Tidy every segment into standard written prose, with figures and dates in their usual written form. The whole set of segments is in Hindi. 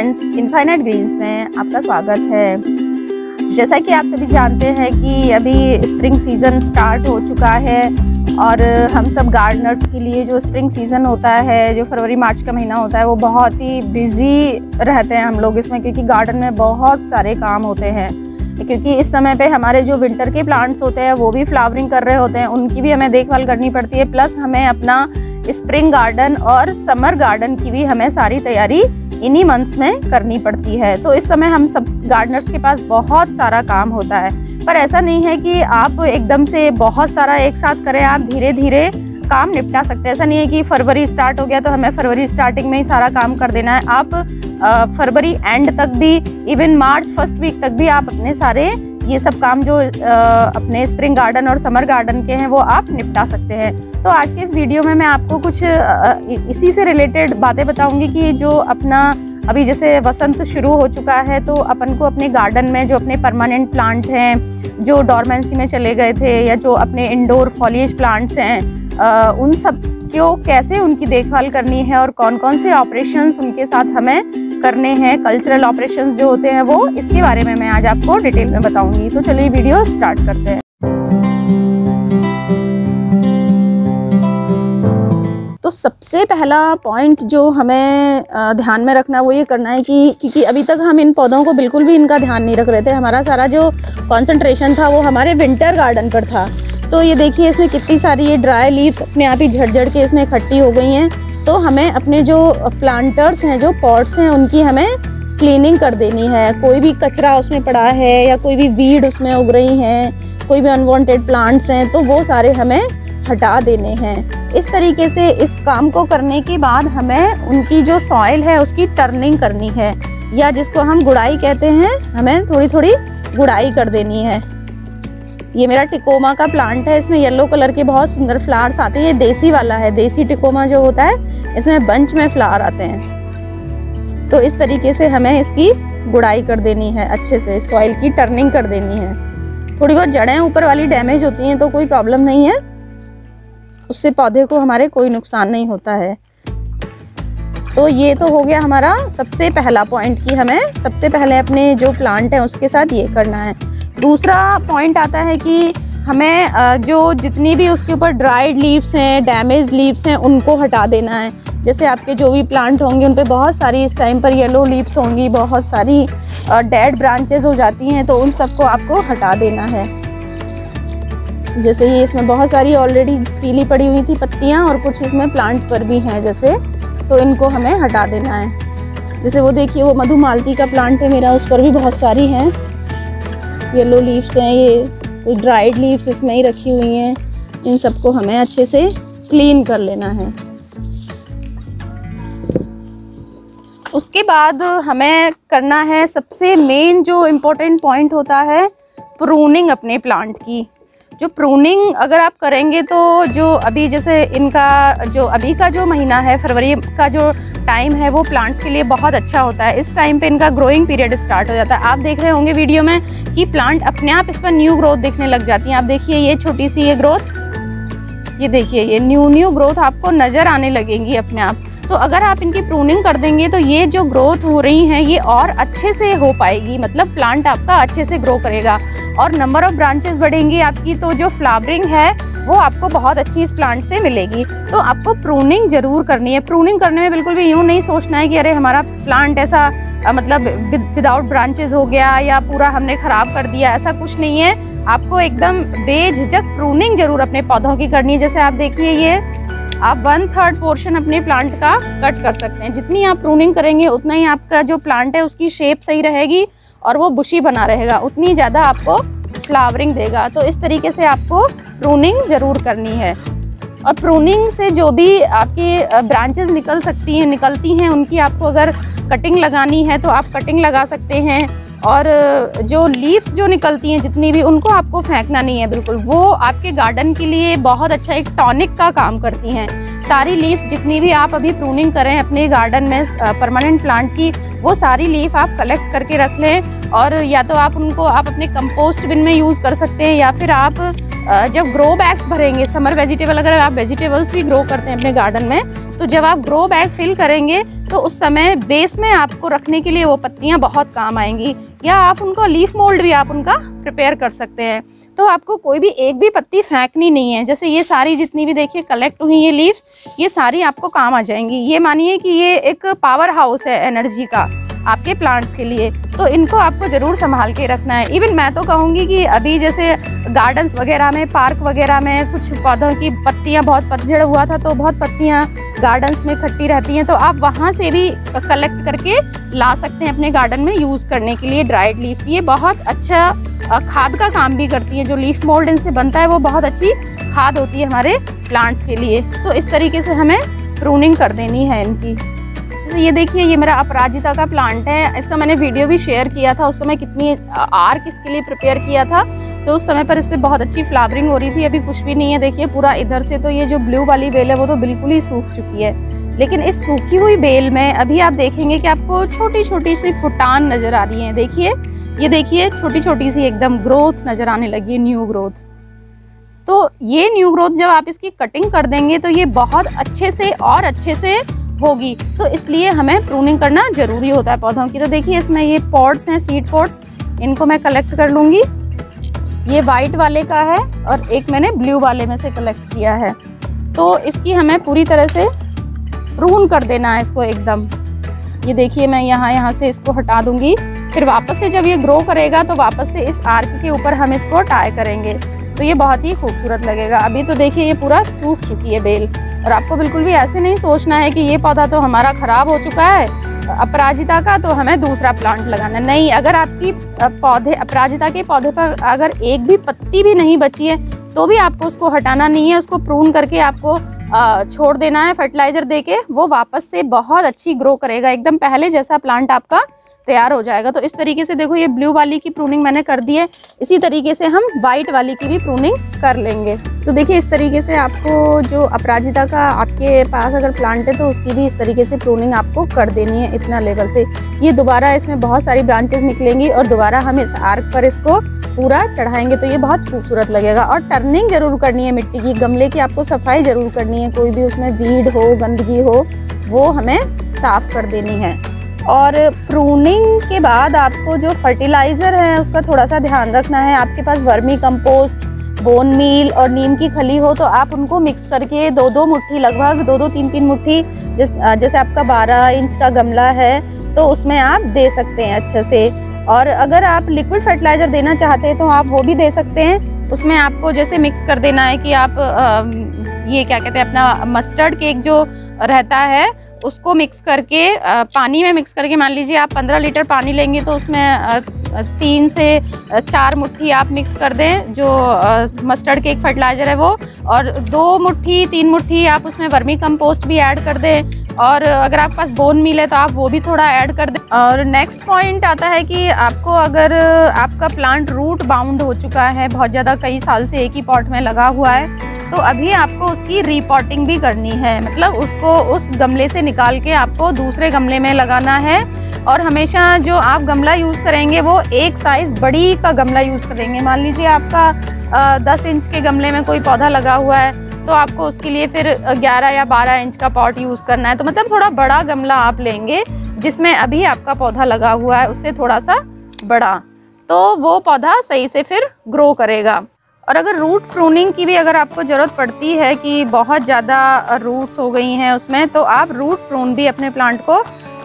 फ्रेंड्स, इनफाइनाइट ग्रीन्स में आपका स्वागत है। जैसा कि आप सभी जानते हैं कि अभी स्प्रिंग सीज़न स्टार्ट हो चुका है और हम सब गार्डनर्स के लिए जो स्प्रिंग सीज़न होता है, जो फरवरी मार्च का महीना होता है, वो बहुत ही बिज़ी रहते हैं हम लोग इसमें, क्योंकि गार्डन में बहुत सारे काम होते हैं। क्योंकि इस समय पे हमारे जो विंटर के प्लांट्स होते हैं वो भी फ्लावरिंग कर रहे होते हैं, उनकी भी हमें देखभाल करनी पड़ती है। प्लस हमें अपना स्प्रिंग गार्डन और समर गार्डन की भी हमें सारी तैयारी इन्हीं मंथ्स में करनी पड़ती है। तो इस समय हम सब गार्डनर्स के पास बहुत सारा काम होता है, पर ऐसा नहीं है कि आप एकदम से बहुत सारा एक साथ करें। आप धीरे धीरे काम निपटा सकते हैं। ऐसा नहीं है कि फरवरी स्टार्ट हो गया तो हमें फरवरी स्टार्टिंग में ही सारा काम कर देना है। आप फरवरी एंड तक भी, इवन मार्च फर्स्ट वीक तक भी आप अपने सारे ये सब काम जो अपने स्प्रिंग गार्डन और समर गार्डन के हैं वो आप निपटा सकते हैं। तो आज के इस वीडियो में मैं आपको कुछ इसी से रिलेटेड बातें बताऊंगी कि जो अपना अभी जैसे वसंत शुरू हो चुका है तो अपन को अपने गार्डन में जो अपने परमानेंट प्लांट हैं, जो डॉर्मेंसी में चले गए थे, या जो अपने इंडोर फॉलिएज प्लांट्स हैं, उन सब को कैसे उनकी देखभाल करनी है और कौन कौन से ऑपरेशंस उनके साथ हमें करने हैं, कल्चरल ऑपरेशंस जो होते हैं वो, इसके बारे में मैं आज आपको डिटेल में बताऊंगी। तो चलिए वीडियो स्टार्ट करते हैं। तो सबसे पहला पॉइंट जो हमें ध्यान में रखना वो ये करना है कि क्योंकि अभी तक हम इन पौधों को बिल्कुल भी इनका ध्यान नहीं रख रहे थे। हमारा सारा जो कंसंट्रेशन था वो हमारे विंटर गार्डन पर था। तो ये देखिए इसमें कितनी सारी ये ड्राई लीव्स अपने आप ही झड़ के इसमें इकट्ठी हो गई हैं। तो हमें अपने जो प्लांटर्स हैं, जो पॉट्स हैं, उनकी हमें क्लीनिंग कर देनी है। कोई भी कचरा उसमें पड़ा है या कोई भी वीड उसमें उग रही हैं, कोई भी अनवांटेड प्लांट्स हैं, तो वो सारे हमें हटा देने हैं। इस तरीके से इस काम को करने के बाद हमें उनकी जो सॉइल है उसकी टर्निंग करनी है, या जिसको हम गुड़ाई कहते हैं, हमें थोड़ी थोड़ी गुड़ाई कर देनी है। ये मेरा टिकोमा का प्लांट है, इसमें येलो कलर के बहुत सुंदर फ्लावर्स आते हैं। ये देसी वाला है, देसी टिकोमा जो होता है इसमें बंच में फ्लावर आते हैं। तो इस तरीके से हमें इसकी गुड़ाई कर देनी है, अच्छे से सॉइल की टर्निंग कर देनी है। थोड़ी बहुत जड़ें ऊपर वाली डैमेज होती हैं तो कोई प्रॉब्लम नहीं है, उससे पौधे को हमारे कोई नुकसान नहीं होता है। तो ये तो हो गया हमारा सबसे पहला पॉइंट कि हमें सबसे पहले अपने जो प्लांट है उसके साथ ये करना है। दूसरा पॉइंट आता है कि हमें जो जितनी भी उसके ऊपर ड्राइड लीव्स हैं, डैमेज लीव्स हैं, उनको हटा देना है। जैसे आपके जो भी प्लांट होंगे उन पे बहुत सारी इस टाइम पर येलो लीव्स होंगी, बहुत सारी डेड ब्रांचेस हो जाती हैं, तो उन सबको आपको हटा देना है। जैसे ये इसमें बहुत सारी ऑलरेडी पीली पड़ी हुई थी पत्तियाँ, और कुछ इसमें प्लांट पर भी हैं जैसे, तो इनको हमें हटा देना है। जैसे वो देखिए वो मधुमालती का प्लांट है मेरा, उस पर भी बहुत सारी हैं येलो लीव्स हैं। ये कुछ ड्राइड लीव्स इसमें ही रखी हुई हैं, इन सबको हमें अच्छे से क्लीन कर लेना है। उसके बाद हमें करना है सबसे मेन जो इम्पोर्टेंट पॉइंट होता है, प्रूनिंग अपने प्लांट की। जो प्रूनिंग अगर आप करेंगे तो जो अभी जैसे इनका जो अभी का जो महीना है, फरवरी का जो टाइम है, वो प्लांट्स के लिए बहुत अच्छा होता है। इस टाइम पे इनका ग्रोइंग पीरियड स्टार्ट हो जाता है। आप देख रहे होंगे वीडियो में कि प्लांट अपने आप इस पर न्यू ग्रोथ दिखने लग जाती है। आप देखिए ये छोटी सी ये ग्रोथ, ये देखिए ये न्यू ग्रोथ आपको नज़र आने लगेंगी अपने आप। तो अगर आप इनकी प्रूनिंग कर देंगे तो ये जो ग्रोथ हो रही हैं ये और अच्छे से हो पाएगी, मतलब प्लांट आपका अच्छे से ग्रो करेगा और नंबर ऑफ़ ब्रांचेस बढ़ेंगी आपकी। तो जो फ्लावरिंग है वो आपको बहुत अच्छी इस प्लांट से मिलेगी। तो आपको प्रूनिंग ज़रूर करनी है। प्रूनिंग करने में बिल्कुल भी यूँ नहीं सोचना है कि अरे हमारा प्लांट ऐसा मतलब विदाउट ब्रांचेस हो गया या पूरा हमने ख़राब कर दिया, ऐसा कुछ नहीं है। आपको एकदम बेझिझक प्रूनिंग ज़रूर अपने पौधों की करनी है। जैसे आप देखिए ये आप 1/3 पोर्शन अपने प्लांट का कट कर सकते हैं। जितनी आप प्रूनिंग करेंगे उतना ही आपका जो प्लांट है उसकी शेप सही रहेगी और वो बुशी बना रहेगा, उतनी ज़्यादा आपको फ्लावरिंग देगा। तो इस तरीके से आपको प्रूनिंग ज़रूर करनी है। और प्रूनिंग से जो भी आपकी ब्रांचेस निकलती हैं उनकी आपको अगर कटिंग लगानी है तो आप कटिंग लगा सकते हैं। और जो लीव्स जो निकलती हैं जितनी भी, उनको आपको फेंकना नहीं है बिल्कुल। वो आपके गार्डन के लिए बहुत अच्छा एक टॉनिक का काम करती हैं। सारी लीव्स जितनी भी आप अभी प्रूनिंग करें अपने गार्डन में परमानेंट प्लांट की, वो सारी लीफ आप कलेक्ट करके रख लें। और या तो आप उनको आप अपने कंपोस्ट बिन में यूज़ कर सकते हैं, या फिर आप जब ग्रो बैग्स भरेंगे, समर वेजिटेबल अगर आप वेजिटेबल्स भी ग्रो करते हैं अपने गार्डन में, तो जब आप ग्रो बैग फिल करेंगे तो उस समय बेस में आपको रखने के लिए वो पत्तियां बहुत काम आएंगी, या आप उनको लीफ मोल्ड भी आप उनका प्रिपेयर कर सकते हैं। तो आपको कोई भी एक भी पत्ती फेंकनी नहीं है। जैसे ये सारी जितनी भी देखिए कलेक्ट हुई ये लीव्स, ये सारी आपको काम आ जाएंगी। ये मानिए कि ये एक पावर हाउस है एनर्जी का आपके प्लांट्स के लिए, तो इनको आपको ज़रूर संभाल के रखना है। इवन मैं तो कहूँगी कि अभी जैसे गार्डन्स वगैरह में, पार्क वगैरह में कुछ पौधों की पत्तियाँ बहुत पतझड़ हुआ था तो बहुत पत्तियाँ गार्डन्स में इकट्ठी रहती हैं, तो आप वहाँ से भी कलेक्ट करके ला सकते हैं अपने गार्डन में यूज़ करने के लिए। ड्राइड लीव्स ये बहुत अच्छा खाद का काम भी करती है। जो लीफ मोल्ड इनसे बनता है वो बहुत अच्छी खाद होती है हमारे प्लांट्स के लिए। तो इस तरीके से हमें प्रूनिंग कर देनी है इनकी। तो ये देखिए ये मेरा अपराजिता का प्लांट है, इसका मैंने वीडियो भी शेयर किया था। उस समय कितनी आर्क इसके लिए प्रिपेयर किया था, तो उस समय पर इसमें बहुत अच्छी फ्लावरिंग हो रही थी। अभी कुछ भी नहीं है, देखिए पूरा इधर से तो ये जो ब्लू वाली बेल है वो तो बिल्कुल ही सूख चुकी है। लेकिन इस सूखी हुई बेल में अभी आप देखेंगे कि आपको छोटी छोटी सी फुटान नज़र आ रही है। देखिए ये देखिए छोटी छोटी सी एकदम ग्रोथ नज़र आने लगी है, न्यू ग्रोथ। तो ये न्यू ग्रोथ जब आप इसकी कटिंग कर देंगे तो ये बहुत अच्छे से और अच्छे से होगी। तो इसलिए हमें प्रूनिंग करना ज़रूरी होता है पौधों की। तो देखिए इसमें ये पॉट्स हैं, सीड पॉट्स, इनको मैं कलेक्ट कर लूँगी। ये वाइट वाले का है और एक मैंने ब्लू वाले में से कलेक्ट किया है। तो इसकी हमें पूरी तरह से प्रून कर देना है इसको एकदम। ये देखिए मैं यहाँ से इसको हटा दूँगी, फिर वापस से जब ये ग्रो करेगा तो वापस से इस आर्क के ऊपर हम इसको टाई करेंगे, तो ये बहुत ही खूबसूरत लगेगा। अभी तो देखिए ये पूरा सूख चुकी है बेल, और आपको बिल्कुल भी ऐसे नहीं सोचना है कि ये पौधा तो हमारा ख़राब हो चुका है अपराजिता का, तो हमें दूसरा प्लांट लगाना। नहीं, अगर आपकी पौधे अपराजिता के पौधे पर अगर एक भी पत्ती भी नहीं बची है तो भी आपको उसको हटाना नहीं है, उसको प्रून करके आपको छोड़ देना है फर्टिलाइज़र देके। वो वापस से बहुत अच्छी ग्रो करेगा, एकदम पहले जैसा प्लांट आपका तैयार हो जाएगा। तो इस तरीके से देखो ये ब्लू वाली की प्रूनिंग मैंने कर दी है, इसी तरीके से हम वाइट वाली की भी प्रूनिंग कर लेंगे। तो देखिए इस तरीके से आपको जो अपराजिता का आपके पास अगर प्लांट है तो उसकी भी इस तरीके से प्रूनिंग आपको कर देनी है इतना लेवल से। ये दोबारा इसमें बहुत सारी ब्रांचेस निकलेंगी और दोबारा हम इस आर्क पर इसको पूरा चढ़ाएंगे, तो ये बहुत खूबसूरत लगेगा। और टर्निंग जरूर करनी है मिट्टी की, गमले की आपको सफाई जरूर करनी है, कोई भी उसमें वीड हो, गंदगी हो, वो हमें साफ कर देनी है। और प्रूनिंग के बाद आपको जो फर्टिलाइज़र है उसका थोड़ा सा ध्यान रखना है। आपके पास वर्मी कंपोस्ट, बोन मील और नीम की खली हो तो आप उनको मिक्स करके 2-2 मुट्ठी, लगभग 2-2, 3-3 मुट्ठी, जैसे आपका 12 इंच का गमला है तो उसमें आप दे सकते हैं अच्छे से। और अगर आप लिक्विड फर्टिलाइज़र देना चाहते हैं तो आप वो भी दे सकते हैं। उसमें आपको जैसे मिक्स कर देना है कि आप ये क्या कहते हैं अपना मस्टर्ड केक जो रहता है उसको मिक्स करके पानी में मिक्स करके, मान लीजिए आप 15 लीटर पानी लेंगे तो उसमें 3 से 4 मुट्ठी आप मिक्स कर दें जो मस्टर्ड केक फर्टिलाइज़र है वो, और 2 मुट्ठी 3 मुट्ठी आप उसमें वर्मी कंपोस्ट भी ऐड कर दें, और अगर आपके पास बोन मील है तो आप वो भी थोड़ा ऐड कर दें। और नेक्स्ट पॉइंट आता है कि आपको अगर आपका प्लांट रूट बाउंड हो चुका है, बहुत ज़्यादा कई साल से एक ही पॉट में लगा हुआ है, तो अभी आपको उसकी रीपॉटिंग भी करनी है। मतलब उसको उस गमले से निकाल के आपको दूसरे गमले में लगाना है। और हमेशा जो आप गमला यूज़ करेंगे वो एक साइज़ बड़ी का गमला यूज़ करेंगे। मान लीजिए आपका 10 इंच के गमले में कोई पौधा लगा हुआ है तो आपको उसके लिए फिर 11 या 12 इंच का पॉट यूज़ करना है। तो मतलब थोड़ा बड़ा गमला आप लेंगे जिसमें अभी आपका पौधा लगा हुआ है, उससे थोड़ा सा बड़ा, तो वो पौधा सही से फिर ग्रो करेगा। और अगर रूट प्रूनिंग की भी अगर आपको ज़रूरत पड़ती है कि बहुत ज़्यादा रूट्स हो गई हैं उसमें, तो आप रूट प्रून भी अपने प्लांट को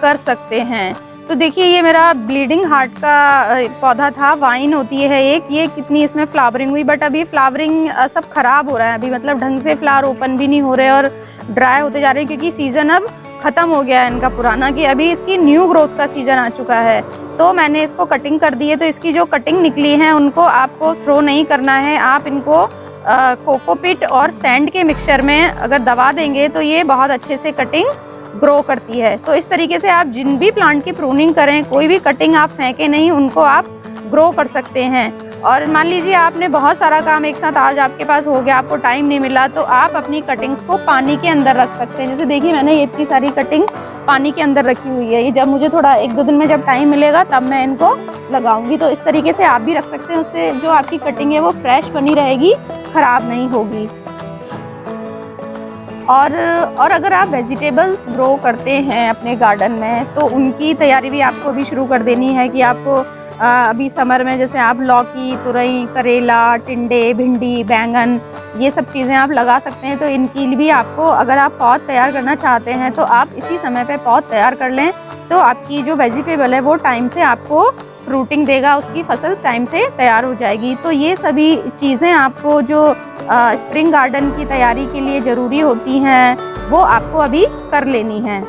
कर सकते हैं। तो देखिए ये मेरा ब्लीडिंग हार्ट का पौधा था, वाइन होती है एक, ये कितनी इसमें फ्लावरिंग हुई, बट अभी फ्लावरिंग सब ख़राब हो रहा है अभी, मतलब ढंग से फ्लावर ओपन भी नहीं हो रहे और ड्राई होते जा रहे हैं, क्योंकि सीज़न अब ख़त्म हो गया है इनका पुराना, कि अभी इसकी न्यू ग्रोथ का सीज़न आ चुका है। तो मैंने इसको कटिंग कर दी है, तो इसकी जो कटिंग निकली है उनको आपको थ्रो नहीं करना है, आप इनको कोकोपीट और सैंड के मिक्सचर में अगर दबा देंगे तो ये बहुत अच्छे से कटिंग ग्रो करती है। तो इस तरीके से आप जिन भी प्लांट की प्रूनिंग करें, कोई भी कटिंग आप फेंके नहीं, उनको आप ग्रो कर सकते हैं। और मान लीजिए आपने बहुत सारा काम एक साथ आज आपके पास हो गया, आपको टाइम नहीं मिला, तो आप अपनी कटिंग्स को पानी के अंदर रख सकते हैं। जैसे देखिए मैंने ये इतनी सारी कटिंग पानी के अंदर रखी हुई है, ये जब मुझे थोड़ा 1-2 दिन में जब टाइम मिलेगा तब मैं इनको लगाऊंगी। तो इस तरीके से आप भी रख सकते हैं, उससे जो आपकी कटिंग है वो फ्रेश बनी रहेगी, ख़राब नहीं होगी। और अगर आप वेजिटेबल्स ग्रो करते हैं अपने गार्डन में तो उनकी तैयारी भी आपको अभी शुरू कर देनी है कि आपको अभी समर में जैसे आप लौकी, तुरई, करेला, टिंडे, भिंडी, बैंगन ये सब चीज़ें आप लगा सकते हैं। तो इनके लिए भी आपको अगर आप पौध तैयार करना चाहते हैं तो आप इसी समय पे पौध तैयार कर लें, तो आपकी जो वेजिटेबल है वो टाइम से आपको फ्रूटिंग देगा, उसकी फसल टाइम से तैयार हो जाएगी। तो ये सभी चीज़ें आपको जो स्प्रिंग गार्डन की तैयारी के लिए ज़रूरी होती हैं वो आपको अभी कर लेनी है।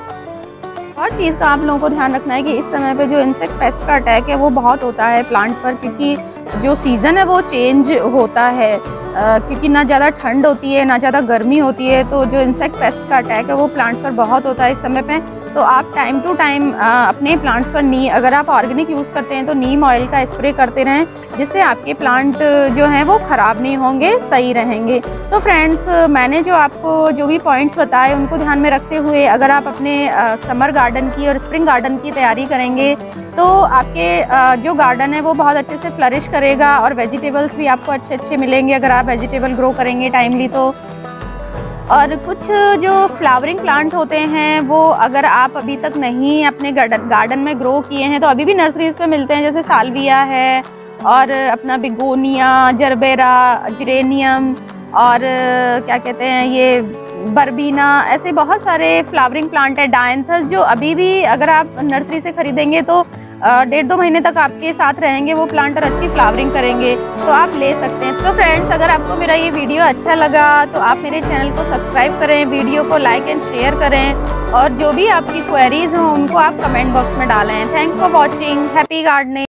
और चीज़ का आप लोगों को ध्यान रखना है कि इस समय पे जो इंसेक्ट पेस्ट का अटैक है वो बहुत होता है प्लांट पर, क्योंकि जो सीज़न है वो चेंज होता है, क्योंकि ना ज़्यादा ठंड होती है ना ज़्यादा गर्मी होती है। तो जो इंसेक्ट पेस्ट का अटैक है वो प्लांट्स पर बहुत होता है इस समय पे। तो आप टाइम टू टाइम अपने प्लांट्स पर अगर आप ऑर्गेनिक यूज़ करते हैं तो नीम ऑयल का स्प्रे करते रहें, जिससे आपके प्लांट जो हैं वो ख़राब नहीं होंगे, सही रहेंगे। तो फ्रेंड्स, मैंने जो आपको जो भी पॉइंट्स बताए उनको ध्यान में रखते हुए अगर आप अपने समर गार्डन की और स्प्रिंग गार्डन की तैयारी करेंगे तो आपके जो गार्डन है वो बहुत अच्छे से फ्लरिश करेगा और वेजिटेबल्स भी आपको अच्छे अच्छे मिलेंगे अगर आप वेजिटेबल ग्रो करेंगे टाइमली तो। और कुछ जो फ्लावरिंग प्लांट होते हैं वो अगर आप अभी तक नहीं अपने गार्डन में ग्रो किए हैं तो अभी भी नर्सरीज़ पे मिलते हैं, जैसे साल्विया है और अपना बिगोनिया, जरबेरा, जिरेनियम और क्या कहते हैं ये बर्बीना, ऐसे बहुत सारे फ्लावरिंग प्लांट है। डायंथस जो अभी भी अगर आप नर्सरी से खरीदेंगे तो 1.5-2 महीने तक आपके साथ रहेंगे वो प्लांट और अच्छी फ्लावरिंग करेंगे, तो आप ले सकते हैं। तो फ्रेंड्स, अगर आपको मेरा ये वीडियो अच्छा लगा तो आप मेरे चैनल को सब्सक्राइब करें, वीडियो को लाइक एंड शेयर करें और जो भी आपकी क्वेरीज हों उनको आप कमेंट बॉक्स में डालें। Thanks for watching. Happy gardening.